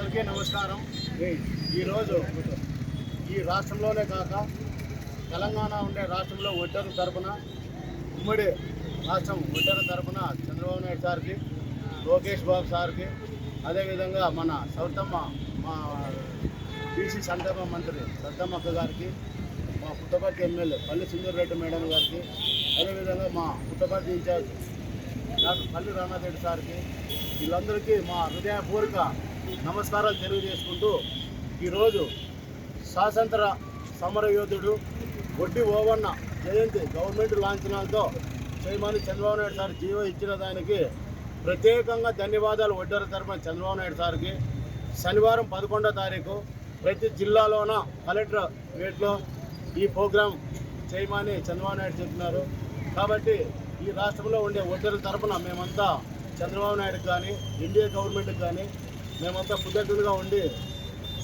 అందరికీ నమస్కారం. ఈరోజు ఈ రాష్ట్రంలోనే కాక తెలంగాణ ఉండే రాష్ట్రంలో ఒడ్డరు తరపున ఉమ్మడి రాష్ట్రం ఒడ్డరు తరపున చంద్రబాబు నాయుడు సార్కి, లోకేష్ బాబు సార్కి, అదేవిధంగా మన సౌతమ్మ మా బీసీ సంక్షేమ మంత్రి సద్దమ్మక్క గారికి, మా పుట్టపర్తి ఎమ్మెల్యే పల్లి సింధూరెడ్డి మేడం గారికి, అదేవిధంగా మా పుట్టపర్తి ఇన్ఛార్జ్ డాక్టర్ పల్లి రామారెడ్డి సార్కి, వీళ్ళందరికీ మా హృదయపూర్వక నమస్కారాలు తెలియజేసుకుంటూ ఈరోజు స్వాతంత్ర సమరయోధుడు వడ్డీ ఓవన్న జయంతి గవర్నమెంట్ లాంఛనాలతో చేయమని చంద్రబాబు నాయుడు సార్ జీవో ఇచ్చిన దానికి ప్రత్యేకంగా ధన్యవాదాలు ఒడ్డర తరపున చంద్రబాబు నాయుడు సార్కి. శనివారం 11వ తారీఖు ప్రతి జిల్లాలోన కలెక్టర్ గేట్లో ఈ ప్రోగ్రాం చేయమని చంద్రబాబు నాయుడు చెప్పినారు. కాబట్టి ఈ రాష్ట్రంలో ఉండే ఒడ్డల తరపున మేమంతా చంద్రబాబు నాయుడుకి కానీ ఎన్డీఏ గవర్నమెంట్కి కానీ మేమంతా కృతజ్ఞతగా ఉండి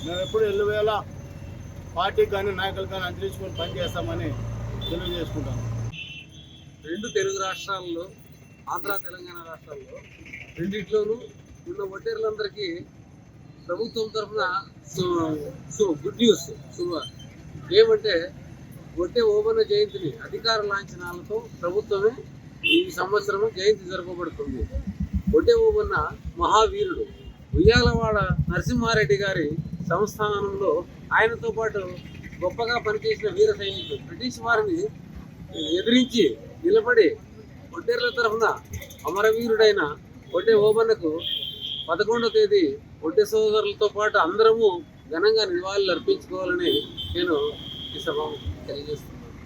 మేము ఎప్పుడు ఎల్లువేళ పార్టీకి కానీ నాయకులు కానీ అందించుకొని పనిచేస్తామని తెలియజేసుకుంటాము. రెండు తెలుగు రాష్ట్రాల్లో, ఆంధ్ర తెలంగాణ రాష్ట్రాల్లో రెండిట్లోనూ ఉన్న ఒడ్డేర్లందరికీ ప్రభుత్వం తరఫున గుడ్ న్యూస్ ఏమంటే ఒడ్డే ఓబన్న జయంతిని అధికార లాంఛనాలతో ప్రభుత్వమే ఈ సంవత్సరం జయంతి జరపబడుతుంది. ఒడ్డే ఓబన్న మహావీరుడు. ఉయ్యాలవాడ నరసింహారెడ్డి గారి సంస్థానంలో ఆయనతో పాటు గొప్పగా పనిచేసిన వీర సైనికులు బ్రిటిష్ వారిని ఎదిరించి నిలబడి ఒడ్డేర్ల తరఫున అమరవీరుడైన ఒడ్డే ఓబన్నకు 11వ తేదీ ఒడ్డే సోదరులతో పాటు అందరము ఘనంగా నివాళులు అర్పించుకోవాలని నేను ఈ సభ తెలియజేస్తున్నాను.